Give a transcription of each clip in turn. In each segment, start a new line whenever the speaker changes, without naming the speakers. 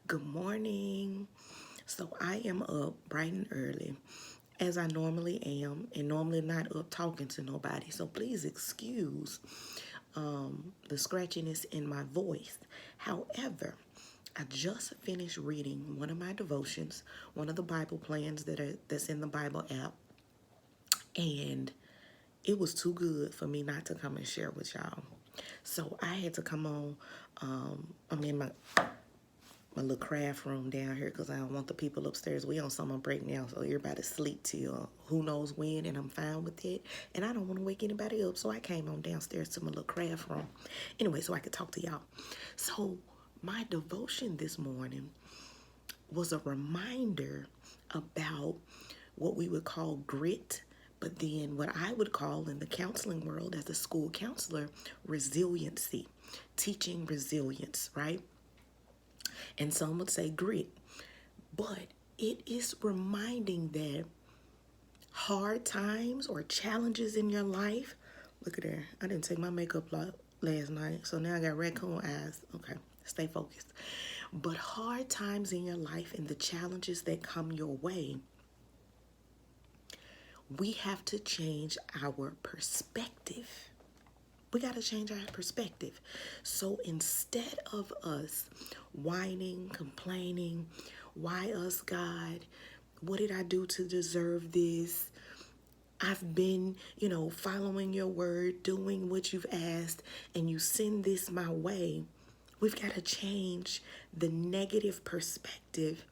Good morning. So I am up bright and early as I normally am and normally not up talking to nobody. So please excuse the scratchiness in my voice. However, I just finished reading one of my devotions, one of the Bible plans that's in the Bible app, and it was too good for me not to come and share with y'all. So I had to come on. I'm in my little craft room down here because I don't want the people upstairs. We on summer break now, so everybody sleep till who knows when, and I'm fine with it. And I don't want to wake anybody up, so I came on downstairs to my little craft room. Anyway, so I could talk to y'all. So my devotion this morning was a reminder about what we would call grit, but then what I would call in the counseling world as a school counselor, resiliency, teaching resilience, right? And some would say grit. But it is reminding that hard times or challenges in your life, look at there, I didn't take my makeup last night, so now I got raccoon eyes. Okay, stay focused. But hard times in your life and the challenges that come your way, we have to change our perspective. We got to change our perspective. So instead of us whining, complaining, why us, God? What did I do to deserve this? I've been, following your word, doing what you've asked, and you send this my way. We've got to change the negative perspective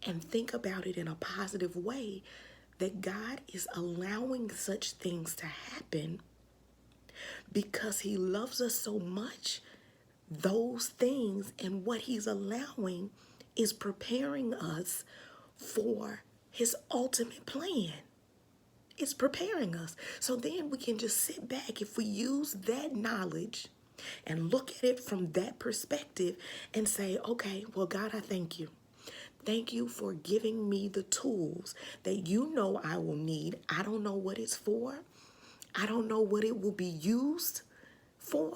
and think about it in a positive way that God is allowing such things to happen because he loves us so much. Those things and what he's allowing is preparing us for his ultimate plan. It's preparing us. So then we can just sit back if we use that knowledge and look at it from that perspective and say, okay, well, God, I thank you. Thank you for giving me the tools that you know I will need. I don't know what it's for. I don't know what it will be used for,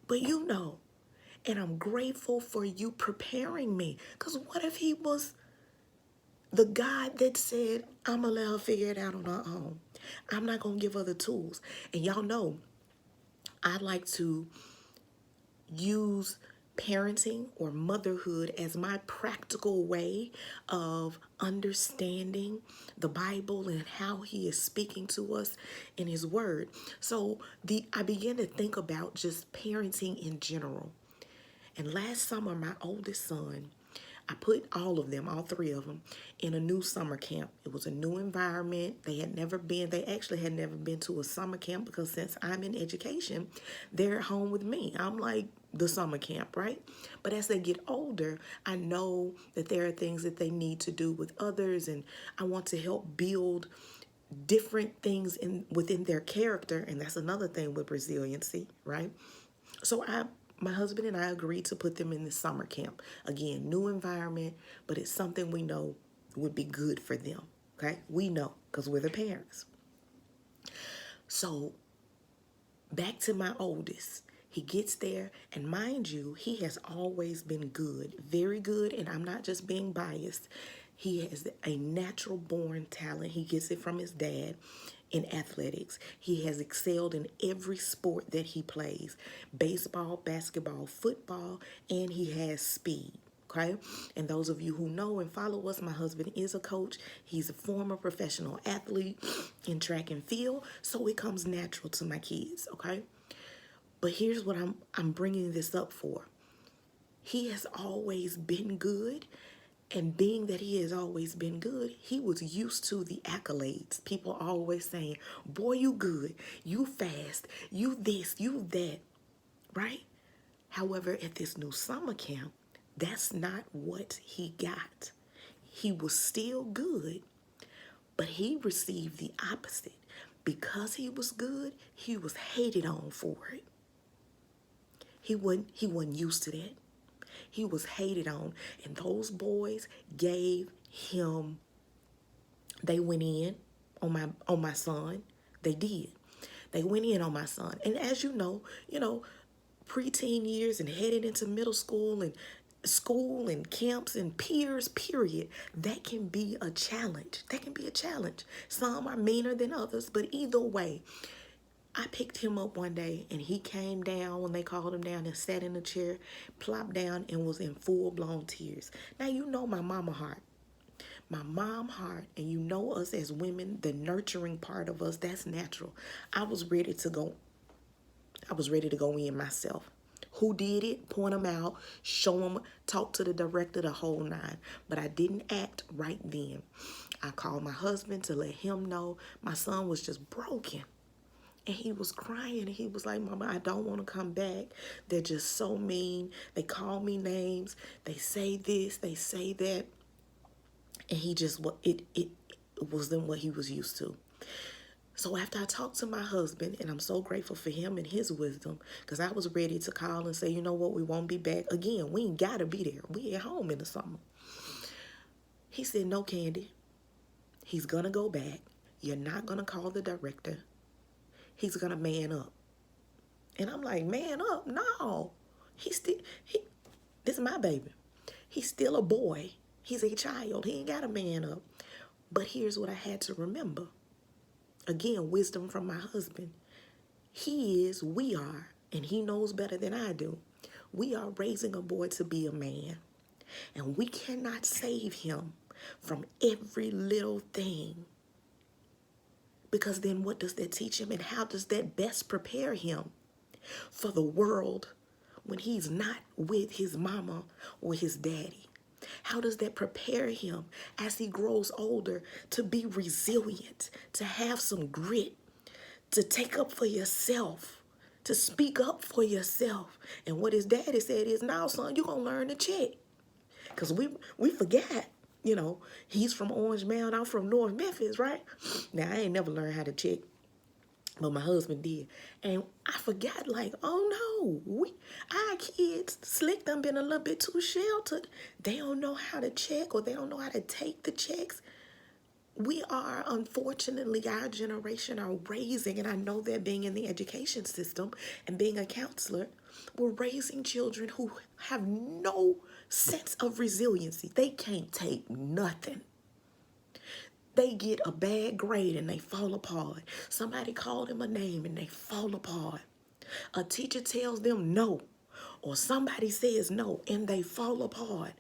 but you know. And I'm grateful for you preparing me. Because what if he was the God that said, I'm going to let her figure it out on her own. I'm not going to give her the tools. And y'all know, I like to use parenting or motherhood as my practical way of understanding the Bible and how he is speaking to us in his word. So I began to think about just parenting in general. And last summer, my oldest son, I put all three of them, in a new summer camp. It was a new environment. They actually had never been to a summer camp because since I'm in education, they're at home with me. I'm like the summer camp, right? But as they get older, I know that there are things that they need to do with others, and I want to help build different things within their character, and that's another thing with resiliency, right? So my husband and I agreed to put them in the summer camp. Again, new environment, but it's something we know would be good for them. Okay? We know because we're the parents. So back to my oldest. He gets there, and mind you, he has always been good, very good, and I'm not just being biased. He has a natural born talent. He gets it from his dad in athletics. He has excelled in every sport that he plays, baseball, basketball, football, and he has speed. Okay. And those of you who know and follow us, my husband is a coach. He's a former professional athlete in track and field. So it comes natural to my kids. Okay. But here's what I'm bringing this up for. He has always been good. And being that he has always been good, he was used to the accolades. People always saying, boy, you good, you fast, you this, you that, right? However, at this new summer camp, that's not what he got. He was still good, but he received the opposite. Because he was good, he was hated on for it. He wasn't used to that. He was hated on. And those boys gave him, they went in on my son. They did. They went in on my son. And as you know, preteen years and heading into middle school and school and camps and peers, period, that can be a challenge. That can be a challenge. Some are meaner than others, but either way, I picked him up one day and he came down when they called him down and sat in a chair, plopped down and was in full blown tears. Now, you know my mama heart. My mom heart, and you know us as women, the nurturing part of us, that's natural. I was ready to go in myself. Who did it? Point them out, show them, talk to the director, the whole nine. But I didn't act right then. I called my husband to let him know my son was just broken. And he was crying and he was like, Mama, I don't want to come back. They're just so mean. They call me names. They say this, they say that. And he just, it wasn't what he was used to. So after I talked to my husband, and I'm so grateful for him and his wisdom, because I was ready to call and say, you know what, we won't be back. Again, we ain't got to be there. We at home in the summer. He said, no, Candy. He's going to go back. You're not going to call the director. He's going to man up. And I'm like, man up? No. This is my baby. He's still a boy. He's a child. He ain't got a man up. But here's what I had to remember. Again, wisdom from my husband. We are, and he knows better than I do. We are raising a boy to be a man. And we cannot save him from every little thing. Because then what does that teach him? And how does that best prepare him for the world when he's not with his mama or his daddy? How does that prepare him as he grows older to be resilient, to have some grit, to take up for yourself, to speak up for yourself? And what his daddy said is, now, son, you're going to learn to check. Because we forgot, he's from Orange Mound, I'm from North Memphis, right? Now, I ain't never learned how to check. But my husband did. And I forgot, oh no, our kids, slick done been a little bit too sheltered. They don't know how to check, or they don't know how to take the checks. We are, unfortunately, our generation are raising, and I know that being in the education system and being a counselor, we're raising children who have no sense of resiliency. They can't take nothing. They get a bad grade and they fall apart. Somebody called them a name and they fall apart. A teacher tells them no, or somebody says no and they fall apart.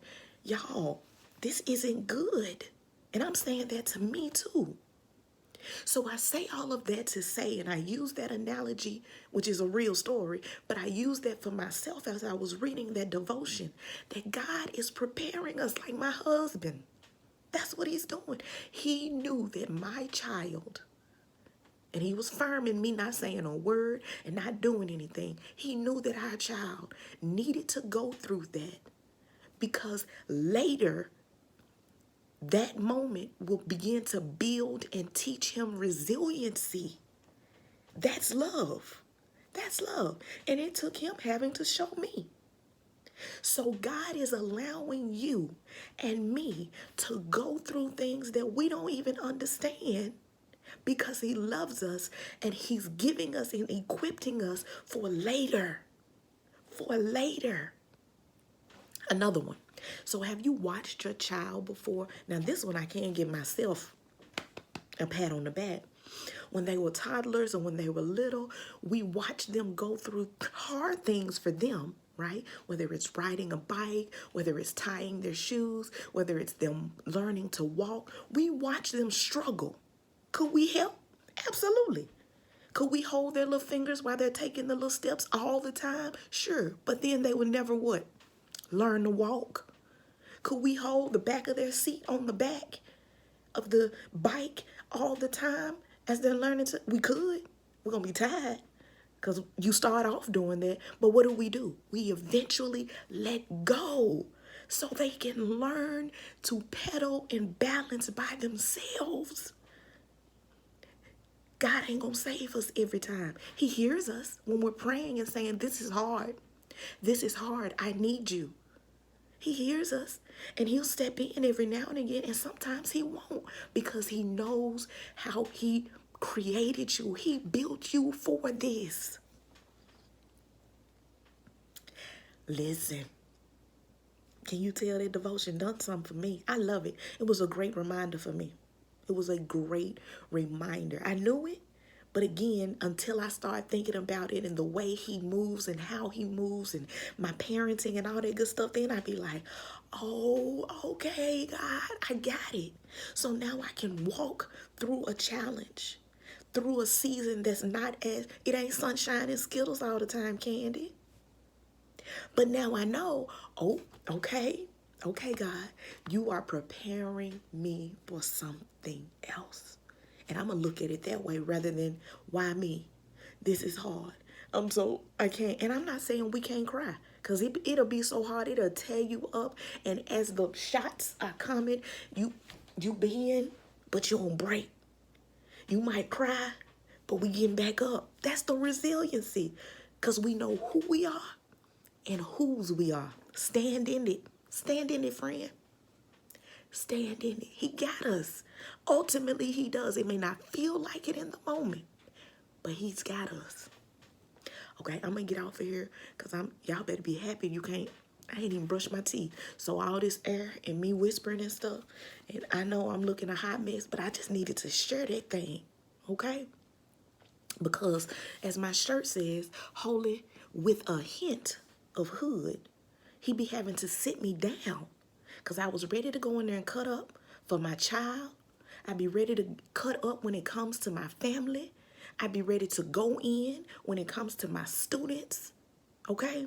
Y'all, this isn't good. And I'm saying that to me too. So I say all of that to say, and I use that analogy, which is a real story, but I use that for myself as I was reading that devotion, that God is preparing us like my husband. That's what he's doing. He knew that my child, and he was firm in me not saying a word and not doing anything. He knew that our child needed to go through that, because later that moment will begin to build and teach him resiliency. That's love. That's love. And it took him having to show me. So God is allowing you and me to go through things that we don't even understand, because he loves us and he's giving us and equipping us for later. For later. Another one. So have you watched your child before? Now this one I can't give myself a pat on the back. When they were toddlers or when they were little, we watched them go through hard things for them, right? Whether it's riding a bike, whether it's tying their shoes, whether it's them learning to walk, we watch them struggle. Could we help? Absolutely. Could we hold their little fingers while they're taking the little steps all the time? Sure. But then they would never what? Learn to walk. Could we hold the back of their seat on the back of the bike all the time as they're learning to? We could. We're going to be tired because you start off doing that. But what do? We eventually let go so they can learn to pedal and balance by themselves. God ain't going to save us every time. He hears us when we're praying and saying, this is hard. This is hard. I need you. He hears us, and he'll step in every now and again, and sometimes he won't, because he knows how he created you. He built you for this. Listen, Can you tell that devotion done something for me? I love it. It was a great reminder for me. It was a great reminder. I knew it, but again, until I start thinking about it and the way he moves and how he moves and my parenting and all that good stuff, then I'd be like, oh, okay, God, I got it. So now I can walk through a challenge, through a season that's not as, it ain't sunshine and Skittles all the time, Candy. But now I know, oh, okay, okay, God, you are preparing me for something else. And I'm going to look at it that way rather than, why me? This is hard. So I can't, and I'm not saying we can't cry, because it'll be so hard, it'll tear you up. And as the shots are coming, you bend, but you don't break. You might cry, but we getting back up. That's the resiliency, because we know who we are and whose we are. Stand in it. Stand in it, friend. Stand in it. He got us. Ultimately, he does. It may not feel like it in the moment, but he's got us. Okay, I'm going to get off of here because y'all better be happy I ain't even brushed my teeth. So all this air and me whispering and stuff, and I know I'm looking a hot mess, but I just needed to share that thing, okay? Because as my shirt says, holy with a hint of hood, he be having to sit me down because I was ready to go in there and cut up for my child. I'd be ready to cut up when it comes to my family. I'd be ready to go in when it comes to my students, okay?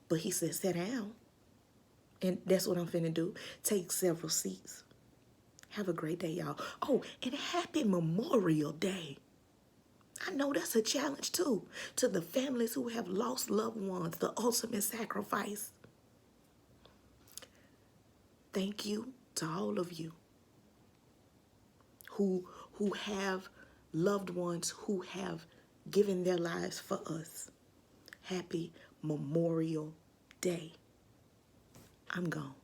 But he said, sit down. And that's what I'm finna do. Take several seats. Have a great day, y'all. Oh, and happy Memorial Day. I know that's a challenge too, to the families who have lost loved ones, the ultimate sacrifice. Thank you to all of you who have loved ones who have given their lives for us. Happy Memorial Day. I'm gone.